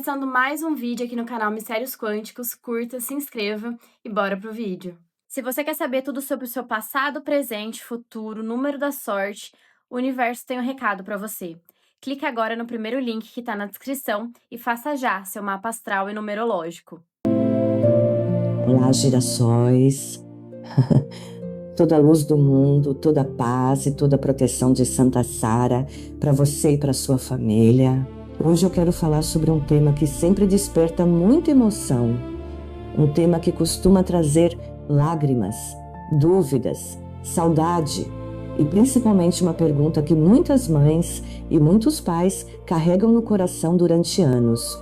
começando mais um vídeo aqui no canal Mistérios Quânticos. Curta, se inscreva e bora pro vídeo. Se você quer saber tudo sobre o seu passado, presente, futuro, número da sorte, o universo tem um recado para você. Clique agora no primeiro link que está na descrição e faça já seu mapa astral e numerológico. Olá, girassóis, toda a luz do mundo, toda a paz e toda a proteção de Santa Sara para você e para sua família. Hoje eu quero falar sobre um tema que sempre desperta muita emoção, um tema que costuma trazer lágrimas, dúvidas, saudade e principalmente uma pergunta que muitas mães e muitos pais carregam no coração durante anos.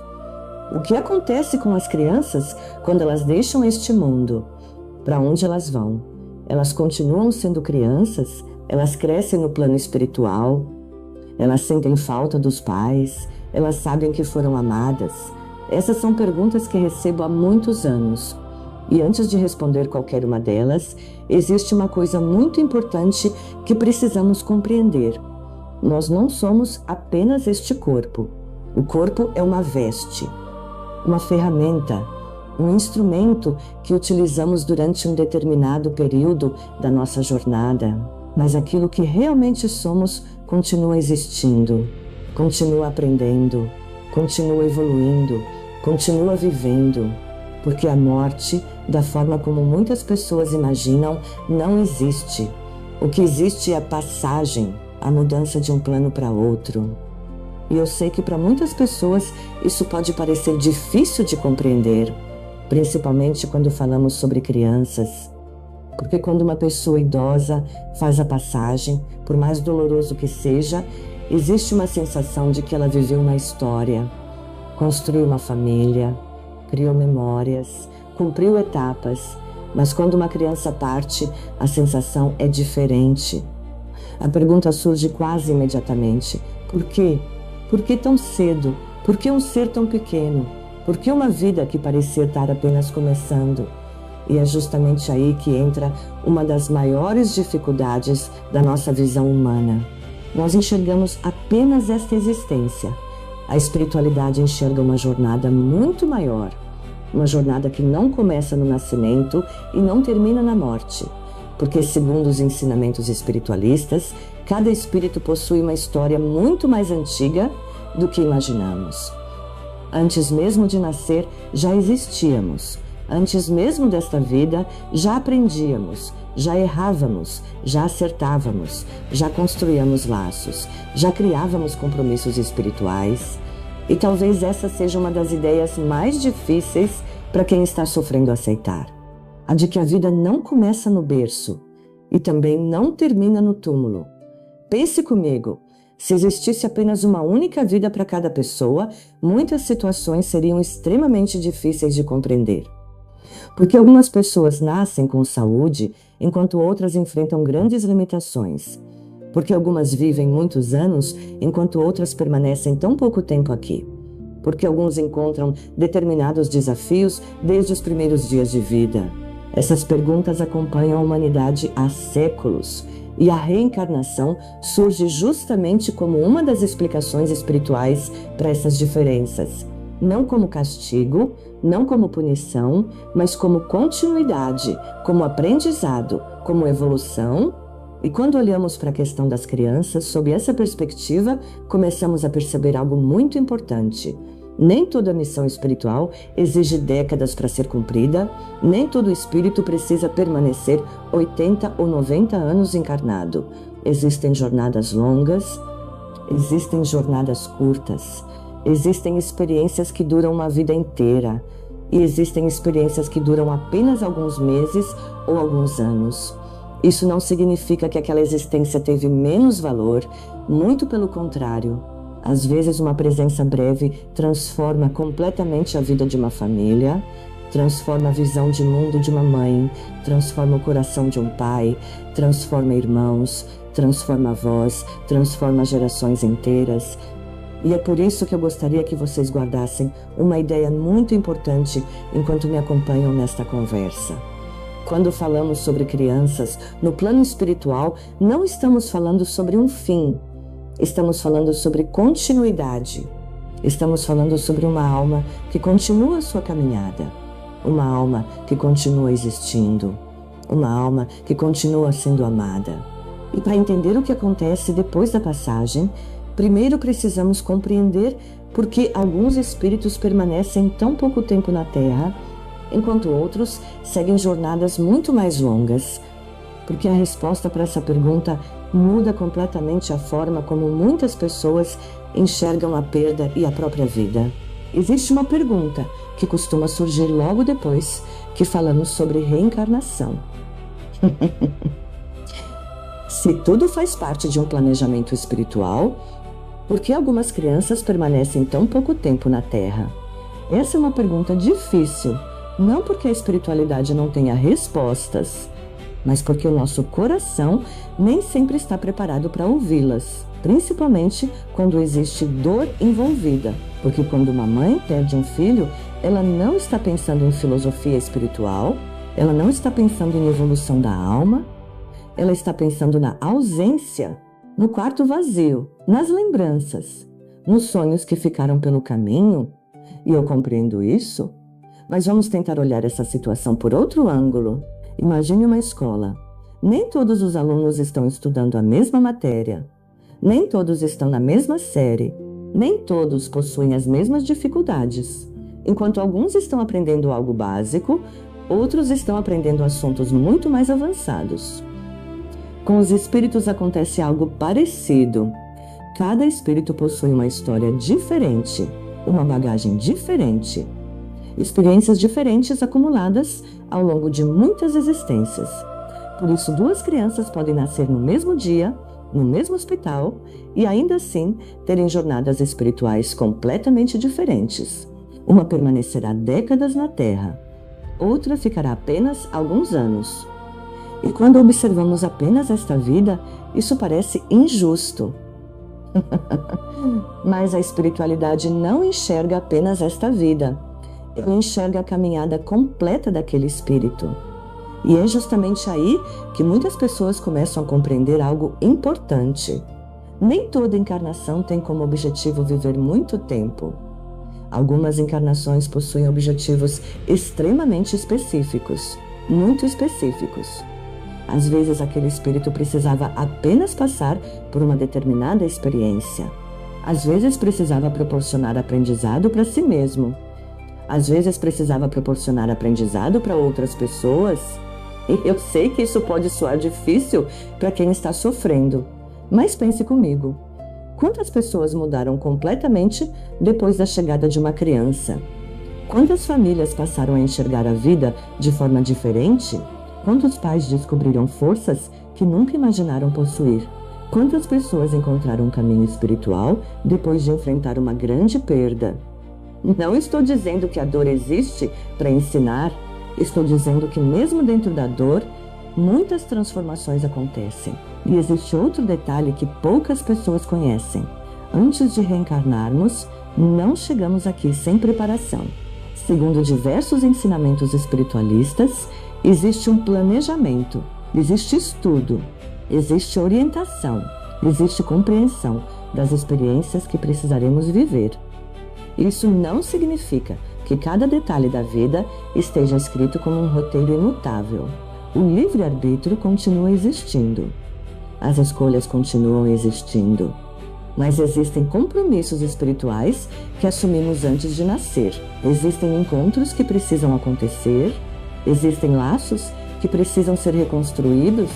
O que acontece com as crianças quando elas deixam este mundo? Para onde elas vão? Elas continuam sendo crianças? Elas crescem no plano espiritual? Elas sentem falta dos pais? Elas sabem que foram amadas? Essas são perguntas que recebo há muitos anos. E antes de responder qualquer uma delas, existe uma coisa muito importante que precisamos compreender. Nós não somos apenas este corpo. O corpo é uma veste, uma ferramenta, um instrumento que utilizamos durante um determinado período da nossa jornada. Mas aquilo que realmente somos continua existindo, continua aprendendo, continua evoluindo, continua vivendo. Porque a morte, da forma como muitas pessoas imaginam, não existe. O que existe é a passagem, a mudança de um plano para outro. E eu sei que para muitas pessoas isso pode parecer difícil de compreender, principalmente quando falamos sobre crianças. Porque quando uma pessoa idosa faz a passagem, por mais doloroso que seja, existe uma sensação de que ela viveu uma história, construiu uma família, criou memórias, cumpriu etapas. Mas quando uma criança parte, a sensação é diferente. A pergunta surge quase imediatamente: por quê? Por que tão cedo? Por que um ser tão pequeno? Por que uma vida que parecia estar apenas começando? E é justamente aí que entra uma das maiores dificuldades da nossa visão humana. Nós enxergamos apenas esta existência. A espiritualidade enxerga uma jornada muito maior. Uma jornada que não começa no nascimento e não termina na morte. Porque, segundo os ensinamentos espiritualistas, cada espírito possui uma história muito mais antiga do que imaginamos. Antes mesmo de nascer, já existíamos. Antes mesmo desta vida, já aprendíamos, já errávamos, já acertávamos, já construíamos laços, já criávamos compromissos espirituais. E talvez essa seja uma das ideias mais difíceis para quem está sofrendo aceitar. A de que a vida não começa no berço e também não termina no túmulo. Pense comigo, se existisse apenas uma única vida para cada pessoa, muitas situações seriam extremamente difíceis de compreender. Porque algumas pessoas nascem com saúde, enquanto outras enfrentam grandes limitações. Porque algumas vivem muitos anos, enquanto outras permanecem tão pouco tempo aqui. Porque alguns encontram determinados desafios desde os primeiros dias de vida. Essas perguntas acompanham a humanidade há séculos, e a reencarnação surge justamente como uma das explicações espirituais para essas diferenças. Não como castigo, não como punição, mas como continuidade, como aprendizado, como evolução. E quando olhamos para a questão das crianças, sob essa perspectiva, começamos a perceber algo muito importante. Nem toda missão espiritual exige décadas para ser cumprida, nem todo espírito precisa permanecer 80 ou 90 anos encarnado. Existem jornadas longas, existem jornadas curtas, existem experiências que duram uma vida inteira e existem experiências que duram apenas alguns meses ou alguns anos. Isso não significa que aquela existência teve menos valor, muito pelo contrário. Às vezes, uma presença breve transforma completamente a vida de uma família, transforma a visão de mundo de uma mãe, transforma o coração de um pai, transforma irmãos, transforma avós, transforma gerações inteiras. E é por isso que eu gostaria que vocês guardassem uma ideia muito importante enquanto me acompanham nesta conversa. Quando falamos sobre crianças, no plano espiritual, não estamos falando sobre um fim. Estamos falando sobre continuidade. Estamos falando sobre uma alma que continua a sua caminhada, uma alma que continua existindo, uma alma que continua sendo amada. E para entender o que acontece depois da passagem, primeiro precisamos compreender por que alguns espíritos permanecem tão pouco tempo na Terra, enquanto outros seguem jornadas muito mais longas. Porque a resposta para essa pergunta muda completamente a forma como muitas pessoas enxergam a perda e a própria vida. Existe uma pergunta que costuma surgir logo depois que falamos sobre reencarnação. Se tudo faz parte de um planejamento espiritual, por que algumas crianças permanecem tão pouco tempo na Terra? Essa é uma pergunta difícil, não porque a espiritualidade não tenha respostas, mas porque o nosso coração nem sempre está preparado para ouvi-las, principalmente quando existe dor envolvida. Porque quando uma mãe perde um filho, ela não está pensando em filosofia espiritual, ela não está pensando em evolução da alma, ela está pensando na ausência, no quarto vazio, nas lembranças, nos sonhos que ficaram pelo caminho. E eu compreendo isso, mas vamos tentar olhar essa situação por outro ângulo. Imagine uma escola. Nem todos os alunos estão estudando a mesma matéria. Nem todos estão na mesma série. Nem todos possuem as mesmas dificuldades. Enquanto alguns estão aprendendo algo básico, outros estão aprendendo assuntos muito mais avançados. Com os espíritos acontece algo parecido. Cada espírito possui uma história diferente, uma bagagem diferente, experiências diferentes acumuladas ao longo de muitas existências. Por isso, duas crianças podem nascer no mesmo dia, no mesmo hospital, e ainda assim terem jornadas espirituais completamente diferentes. Uma permanecerá décadas na Terra, outra ficará apenas alguns anos. E quando observamos apenas esta vida, isso parece injusto. Mas a espiritualidade não enxerga apenas esta vida. Ela enxerga a caminhada completa daquele espírito. E é justamente aí que muitas pessoas começam a compreender algo importante. Nem toda encarnação tem como objetivo viver muito tempo. Algumas encarnações possuem objetivos extremamente específicos, muito específicos. Às vezes aquele espírito precisava apenas passar por uma determinada experiência. Às vezes precisava proporcionar aprendizado para si mesmo. Às vezes precisava proporcionar aprendizado para outras pessoas. E eu sei que isso pode soar difícil para quem está sofrendo, mas pense comigo. Quantas pessoas mudaram completamente depois da chegada de uma criança? Quantas famílias passaram a enxergar a vida de forma diferente? Quantos pais descobriram forças que nunca imaginaram possuir? Quantas pessoas encontraram um caminho espiritual depois de enfrentar uma grande perda? Não estou dizendo que a dor existe para ensinar, estou dizendo que mesmo dentro da dor, muitas transformações acontecem. E existe outro detalhe que poucas pessoas conhecem. Antes de reencarnarmos, não chegamos aqui sem preparação. Segundo diversos ensinamentos espiritualistas, existe um planejamento, existe estudo, existe orientação, existe compreensão das experiências que precisaremos viver. Isso não significa que cada detalhe da vida esteja escrito como um roteiro imutável. O livre-arbítrio continua existindo. As escolhas continuam existindo. Mas existem compromissos espirituais que assumimos antes de nascer. Existem encontros que precisam acontecer. Existem laços que precisam ser reconstruídos.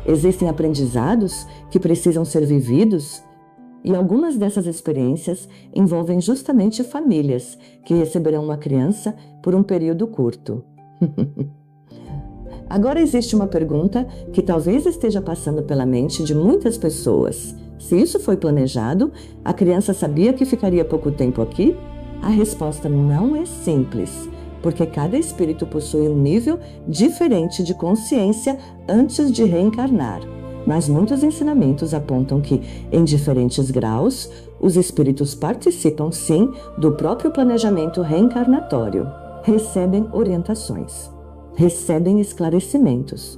Existem aprendizados que precisam ser vividos. E algumas dessas experiências envolvem justamente famílias que receberão uma criança por um período curto. Agora existe uma pergunta que talvez esteja passando pela mente de muitas pessoas. Se isso foi planejado, a criança sabia que ficaria pouco tempo aqui? A resposta não é simples, porque cada espírito possui um nível diferente de consciência antes de reencarnar. Mas muitos ensinamentos apontam que, em diferentes graus, os espíritos participam sim do próprio planejamento reencarnatório. Recebem orientações, recebem esclarecimentos,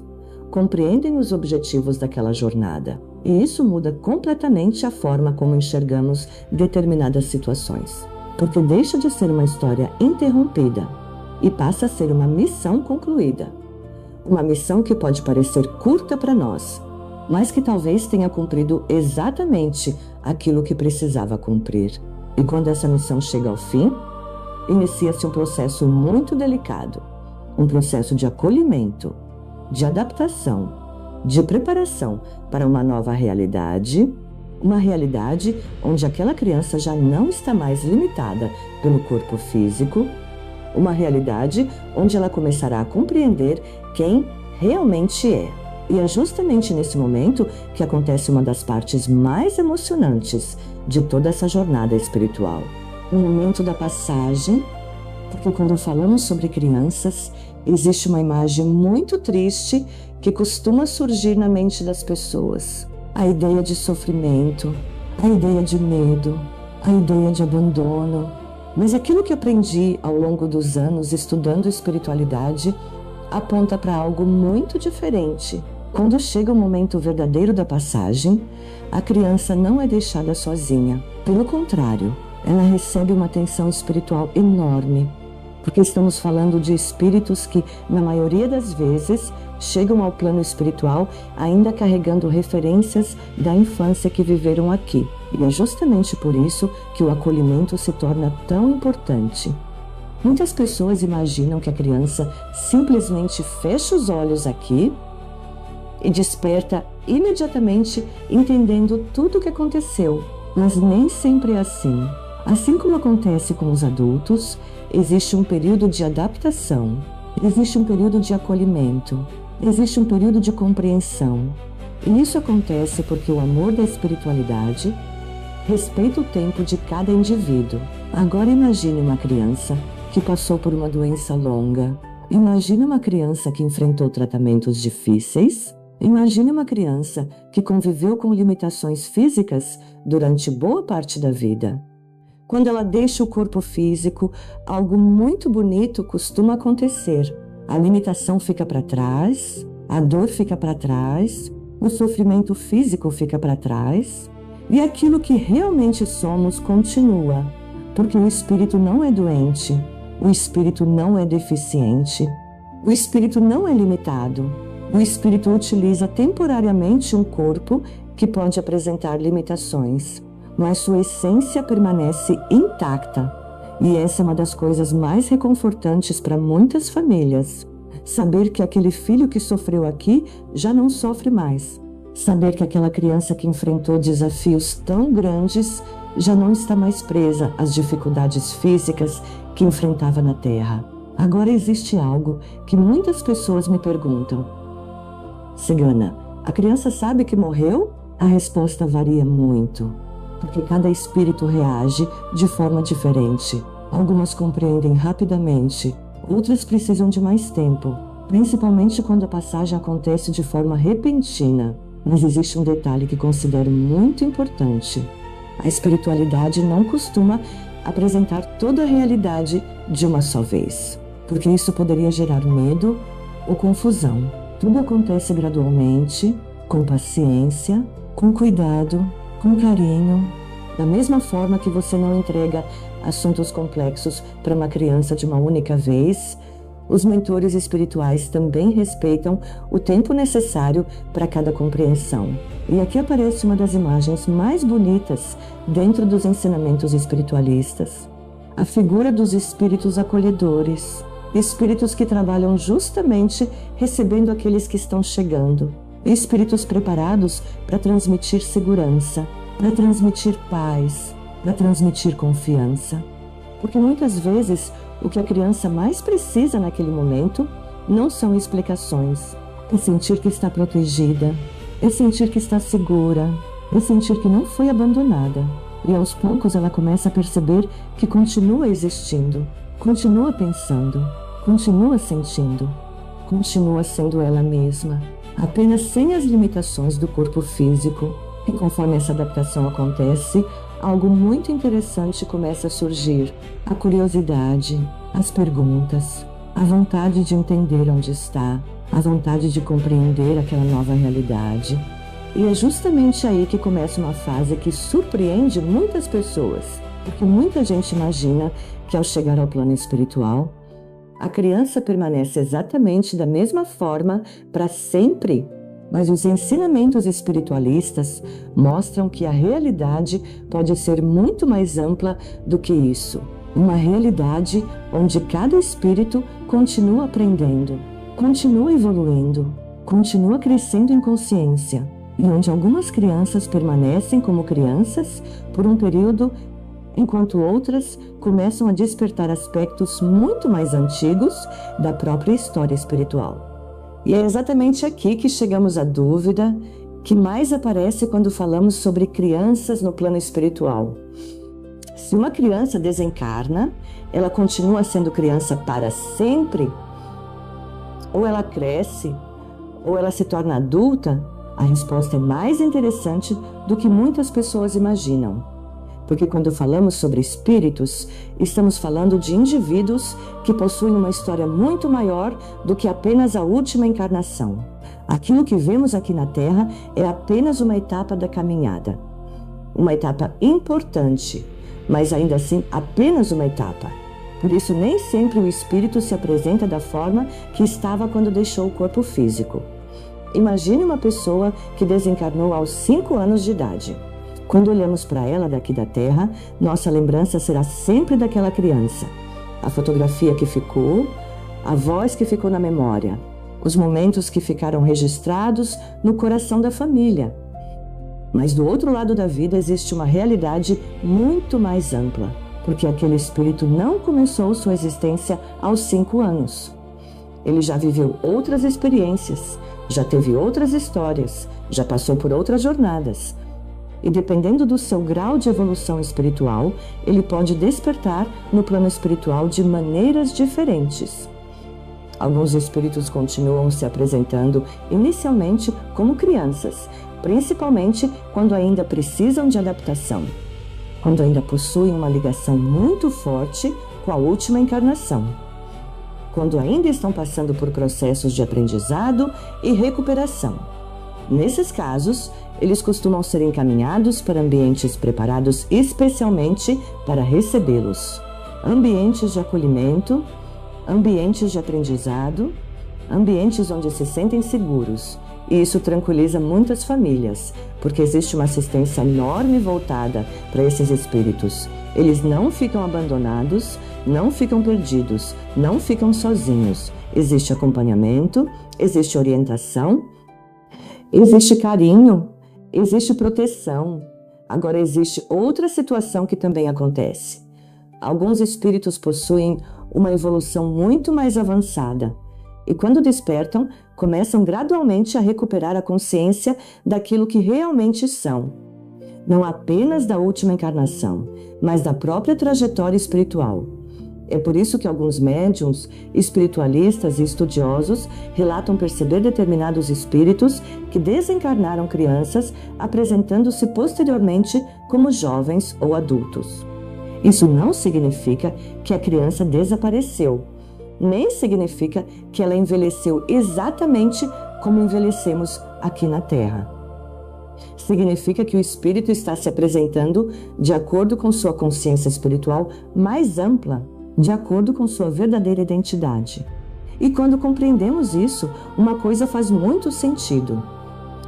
compreendem os objetivos daquela jornada. E isso muda completamente a forma como enxergamos determinadas situações. Porque deixa de ser uma história interrompida e passa a ser uma missão concluída. Uma missão que pode parecer curta para nós, mas que talvez tenha cumprido exatamente aquilo que precisava cumprir. E quando essa missão chega ao fim, inicia-se um processo muito delicado, um processo de acolhimento, de adaptação, de preparação para uma nova realidade, uma realidade onde aquela criança já não está mais limitada pelo corpo físico, uma realidade onde ela começará a compreender quem realmente é. E é justamente nesse momento que acontece uma das partes mais emocionantes de toda essa jornada espiritual. O momento da passagem, porque quando falamos sobre crianças, existe uma imagem muito triste que costuma surgir na mente das pessoas. A ideia de sofrimento, a ideia de medo, a ideia de abandono. Mas aquilo que aprendi ao longo dos anos estudando espiritualidade aponta para algo muito diferente. Quando chega o momento verdadeiro da passagem, a criança não é deixada sozinha. Pelo contrário, ela recebe uma atenção espiritual enorme, porque estamos falando de espíritos que, na maioria das vezes, chegam ao plano espiritual ainda carregando referências da infância que viveram aqui. E é justamente por isso que o acolhimento se torna tão importante. Muitas pessoas imaginam que a criança simplesmente fecha os olhos aqui e desperta imediatamente entendendo tudo o que aconteceu, mas nem sempre é assim. Assim como acontece com os adultos, existe um período de adaptação, existe um período de acolhimento, existe um período de compreensão. E isso acontece porque o amor da espiritualidade respeita o tempo de cada indivíduo. Agora imagine uma criança que passou por uma doença longa. Imagine uma criança que enfrentou tratamentos difíceis. Imagine uma criança que conviveu com limitações físicas durante boa parte da vida. Quando ela deixa o corpo físico, algo muito bonito costuma acontecer. A limitação fica para trás, a dor fica para trás, o sofrimento físico fica para trás e aquilo que realmente somos continua, porque o espírito não é doente, o espírito não é deficiente, o espírito não é limitado. O espírito utiliza temporariamente um corpo que pode apresentar limitações, mas sua essência permanece intacta. E essa é uma das coisas mais reconfortantes para muitas famílias. Saber que aquele filho que sofreu aqui já não sofre mais. Saber que aquela criança que enfrentou desafios tão grandes já não está mais presa às dificuldades físicas que enfrentava na Terra. Agora existe algo que muitas pessoas me perguntam. Cigana, a criança sabe que morreu? A resposta varia muito, porque cada espírito reage de forma diferente. Algumas compreendem rapidamente, outras precisam de mais tempo, principalmente quando a passagem acontece de forma repentina. Mas existe um detalhe que considero muito importante. A espiritualidade não costuma apresentar toda a realidade de uma só vez, porque isso poderia gerar medo ou confusão. Tudo acontece gradualmente, com paciência, com cuidado, com carinho. Da mesma forma que você não entrega assuntos complexos para uma criança de uma única vez, os mentores espirituais também respeitam o tempo necessário para cada compreensão. E aqui aparece uma das imagens mais bonitas dentro dos ensinamentos espiritualistas. A figura dos espíritos acolhedores, espíritos que trabalham justamente recebendo aqueles que estão chegando, espíritos preparados para transmitir segurança, para transmitir paz, para transmitir confiança. Porque muitas vezes o que a criança mais precisa naquele momento não são explicações. É sentir que está protegida, é sentir que está segura, é sentir que não foi abandonada. E aos poucos ela começa a perceber que continua existindo, continua pensando, continua sentindo, continua sendo ela mesma, apenas sem as limitações do corpo físico. E conforme essa adaptação acontece, algo muito interessante começa a surgir. A curiosidade, as perguntas, a vontade de entender onde está, a vontade de compreender aquela nova realidade. E é justamente aí que começa uma fase que surpreende muitas pessoas, porque muita gente imagina que ao chegar ao plano espiritual, a criança permanece exatamente da mesma forma para sempre. Mas os ensinamentos espiritualistas mostram que a realidade pode ser muito mais ampla do que isso. Uma realidade onde cada espírito continua aprendendo, continua evoluindo, continua crescendo em consciência, e onde algumas crianças permanecem como crianças por um período, enquanto outras começam a despertar aspectos muito mais antigos da própria história espiritual. E é exatamente aqui que chegamos à dúvida que mais aparece quando falamos sobre crianças no plano espiritual. Se uma criança desencarna, ela continua sendo criança para sempre? Ou ela cresce? Ou ela se torna adulta? A resposta é mais interessante do que muitas pessoas imaginam. Porque quando falamos sobre espíritos, estamos falando de indivíduos que possuem uma história muito maior do que apenas a última encarnação. Aquilo que vemos aqui na Terra é apenas uma etapa da caminhada. Uma etapa importante, mas ainda assim apenas uma etapa. Por isso, nem sempre o espírito se apresenta da forma que estava quando deixou o corpo físico. Imagine uma pessoa que desencarnou aos 5 anos de idade. Quando olhamos para ela daqui da Terra, nossa lembrança será sempre daquela criança. A fotografia que ficou, a voz que ficou na memória, os momentos que ficaram registrados no coração da família. Mas do outro lado da vida existe uma realidade muito mais ampla, porque aquele espírito não começou sua existência aos 5 anos. Ele já viveu outras experiências, já teve outras histórias, já passou por outras jornadas. E dependendo do seu grau de evolução espiritual, ele pode despertar no plano espiritual de maneiras diferentes. Alguns espíritos continuam se apresentando inicialmente como crianças, principalmente quando ainda precisam de adaptação, quando ainda possuem uma ligação muito forte com a última encarnação, quando ainda estão passando por processos de aprendizado e recuperação. Nesses casos, eles costumam ser encaminhados para ambientes preparados especialmente para recebê-los. Ambientes de acolhimento, ambientes de aprendizado, ambientes onde se sentem seguros. E isso tranquiliza muitas famílias, porque existe uma assistência enorme voltada para esses espíritos. Eles não ficam abandonados, não ficam perdidos, não ficam sozinhos. Existe acompanhamento, existe orientação, existe carinho, existe proteção. Agora existe outra situação que também acontece. Alguns espíritos possuem uma evolução muito mais avançada e quando despertam, começam gradualmente a recuperar a consciência daquilo que realmente são. Não apenas da última encarnação, mas da própria trajetória espiritual. É por isso que alguns médiuns, espiritualistas e estudiosos relatam perceber determinados espíritos que desencarnaram crianças, apresentando-se posteriormente como jovens ou adultos. Isso não significa que a criança desapareceu, nem significa que ela envelheceu exatamente como envelhecemos aqui na Terra. Significa que o espírito está se apresentando de acordo com sua consciência espiritual mais ampla, de acordo com sua verdadeira identidade. E quando compreendemos isso, uma coisa faz muito sentido.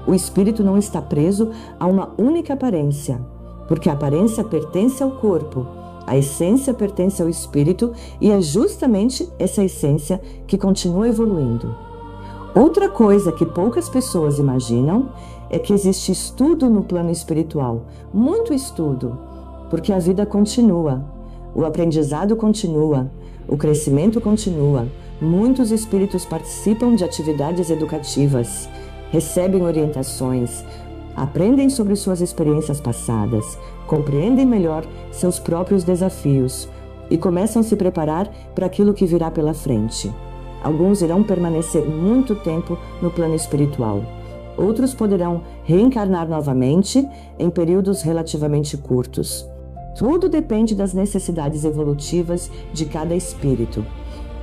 O espírito não está preso a uma única aparência, porque a aparência pertence ao corpo, a essência pertence ao espírito e é justamente essa essência que continua evoluindo. Outra coisa que poucas pessoas imaginam é que existe estudo no plano espiritual, muito estudo, porque a vida continua. O aprendizado continua, o crescimento continua. Muitos espíritos participam de atividades educativas, recebem orientações, aprendem sobre suas experiências passadas, compreendem melhor seus próprios desafios e começam a se preparar para aquilo que virá pela frente. Alguns irão permanecer muito tempo no plano espiritual. Outros poderão reencarnar novamente em períodos relativamente curtos. Tudo depende das necessidades evolutivas de cada espírito.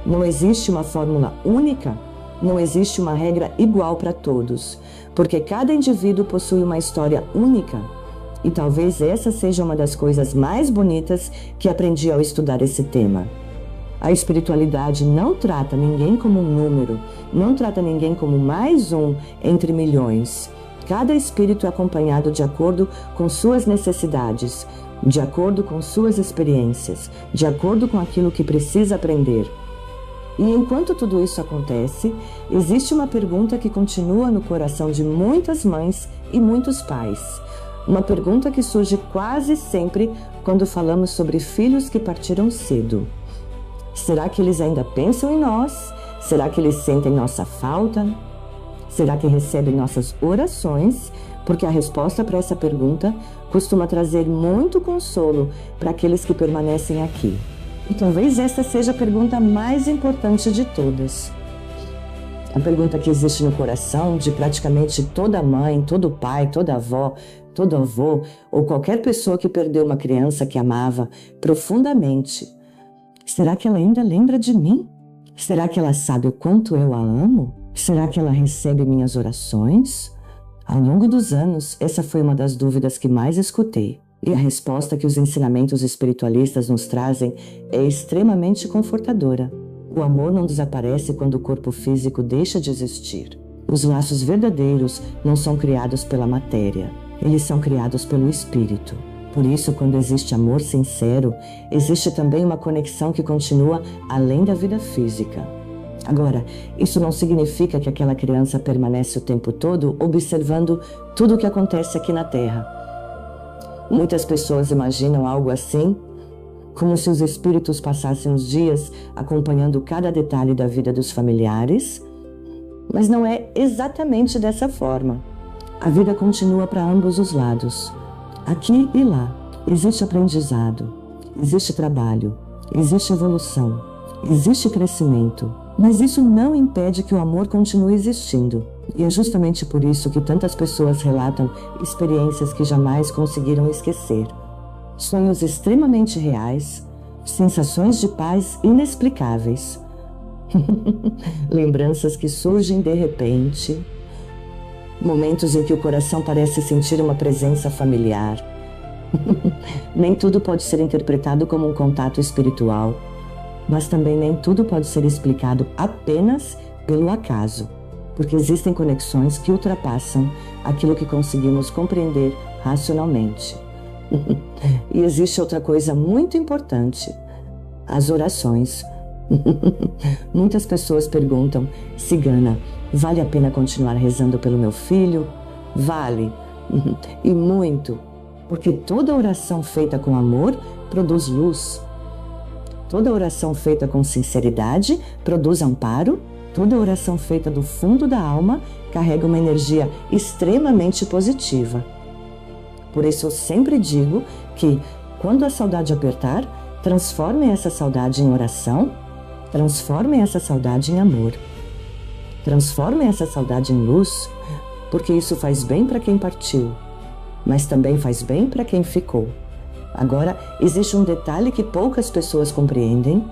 Não existe uma fórmula única, Não existe uma regra igual para todos, porque cada indivíduo possui uma história única. E talvez essa seja uma das coisas mais bonitas que aprendi ao estudar esse tema. A espiritualidade não trata ninguém como um número, não trata ninguém como mais um entre milhões. Cada espírito é acompanhado de acordo com suas necessidades, de acordo com suas experiências, de acordo com aquilo que precisa aprender. E enquanto tudo isso acontece, existe uma pergunta que continua no coração de muitas mães e muitos pais. Uma pergunta que surge quase sempre quando falamos sobre filhos que partiram cedo. Será que eles ainda pensam em nós? Será que eles sentem nossa falta? Será que recebem nossas orações? Porque a resposta para essa pergunta costuma trazer muito consolo para aqueles que permanecem aqui. E talvez esta seja a pergunta mais importante de todas. A pergunta que existe no coração de praticamente toda mãe, todo pai, toda avó, todo avô ou qualquer pessoa que perdeu uma criança que amava profundamente. Será que ela ainda lembra de mim? Será que ela sabe o quanto eu a amo? Será que ela recebe minhas orações? Ao longo dos anos, essa foi uma das dúvidas que mais escutei. E a resposta que os ensinamentos espiritualistas nos trazem é extremamente confortadora. O amor não desaparece quando o corpo físico deixa de existir. Os laços verdadeiros não são criados pela matéria, eles são criados pelo espírito. Por isso, quando existe amor sincero, existe também uma conexão que continua além da vida física. Agora, isso não significa que aquela criança permanece o tempo todo observando tudo o que acontece aqui na Terra. Muitas pessoas imaginam algo assim, como se os espíritos passassem os dias acompanhando cada detalhe da vida dos familiares, mas não é exatamente dessa forma. A vida continua para ambos os lados. Aqui e lá, existe aprendizado, existe trabalho, existe evolução, existe crescimento, mas isso não impede que o amor continue existindo. E é justamente por isso que tantas pessoas relatam experiências que jamais conseguiram esquecer. Sonhos extremamente reais, sensações de paz inexplicáveis. Lembranças que surgem de repente, momentos em que o coração parece sentir uma presença familiar. Nem tudo pode ser interpretado como um contato espiritual, mas também nem tudo pode ser explicado apenas pelo acaso, porque existem conexões que ultrapassam aquilo que conseguimos compreender racionalmente. E existe outra coisa muito importante: as orações. Muitas pessoas perguntam: Cigana, vale a pena continuar rezando pelo meu filho? Vale, e muito, porque toda oração feita com amor produz luz. Toda oração feita com sinceridade produz amparo. Toda oração feita do fundo da alma carrega uma energia extremamente positiva. Por isso eu sempre digo que, quando a saudade apertar, transformem essa saudade em oração, transformem essa saudade em amor. Transformem essa saudade em luz, porque isso faz bem para quem partiu, mas também faz bem para quem ficou. Agora, existe um detalhe que poucas pessoas compreendem: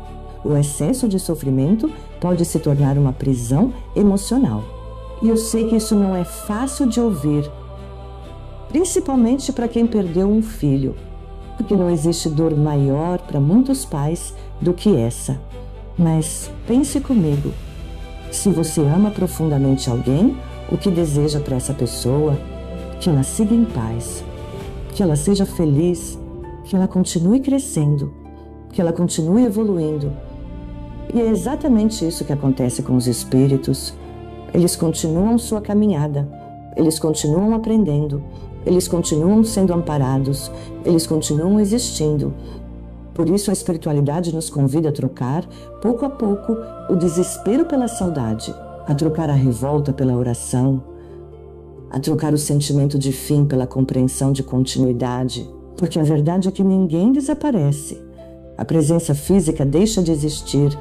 o excesso de sofrimento pode se tornar uma prisão emocional. E eu sei que isso não é fácil de ouvir, principalmente para quem perdeu um filho, porque não existe dor maior para muitos pais do que essa. Mas pense comigo, se você ama profundamente alguém, o que deseja para essa pessoa? Que ela siga em paz, que ela seja feliz, que ela continue crescendo, que ela continue evoluindo. E é exatamente isso que acontece com os espíritos. Eles continuam sua caminhada, eles continuam aprendendo, eles continuam sendo amparados, eles continuam existindo. Por isso a espiritualidade nos convida a trocar, pouco a pouco, o desespero pela saudade, a trocar a revolta pela oração, a trocar o sentimento de fim pela compreensão de continuidade. Porque a verdade é que ninguém desaparece. A presença física deixa de existir,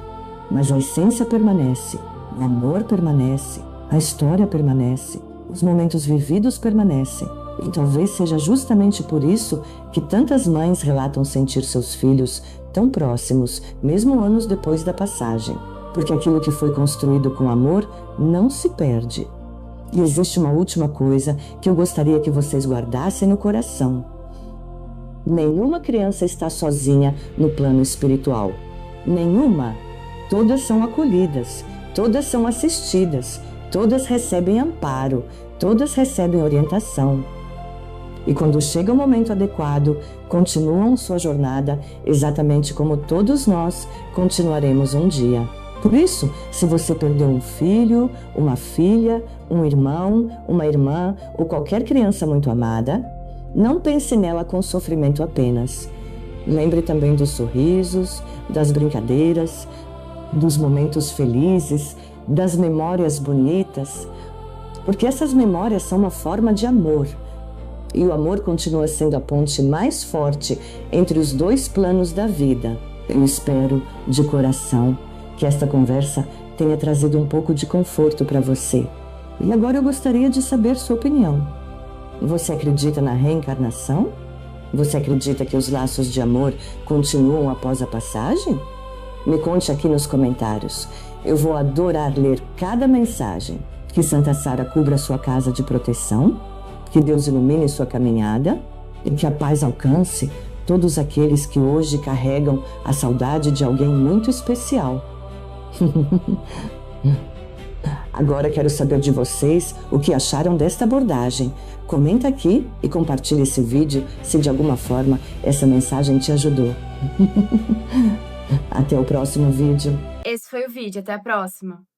mas a essência permanece, o amor permanece, a história permanece, os momentos vividos permanecem. E talvez seja justamente por isso que tantas mães relatam sentir seus filhos tão próximos, mesmo anos depois da passagem. porque aquilo que foi construído com amor não se perde. E existe uma última coisa que eu gostaria que vocês guardassem no coração. Nenhuma criança está sozinha no plano espiritual. Nenhuma. Todas são acolhidas, todas são assistidas, todas recebem amparo, todas recebem orientação. E quando chega o momento adequado, continuam sua jornada exatamente como todos nós continuaremos um dia. Por isso, se você perdeu um filho, uma filha, um irmão, uma irmã ou qualquer criança muito amada, não pense nela com sofrimento apenas. Lembre também dos sorrisos, das brincadeiras, dos momentos felizes, das memórias bonitas, porque essas memórias são uma forma de amor. E o amor continua sendo a ponte mais forte entre os dois planos da vida. Eu espero, de coração, que esta conversa tenha trazido um pouco de conforto para você. E agora eu gostaria de saber sua opinião. Você acredita na reencarnação? Você acredita que os laços de amor continuam após a passagem? Me conte aqui nos comentários. Eu vou adorar ler cada mensagem. Que Santa Sara cubra sua casa de proteção, que Deus ilumine sua caminhada e que a paz alcance todos aqueles que hoje carregam a saudade de alguém muito especial. Agora quero saber de vocês o que acharam desta abordagem. Comenta aqui e compartilhe esse vídeo se de alguma forma essa mensagem te ajudou. Até o próximo vídeo. Esse foi o vídeo, até a próxima!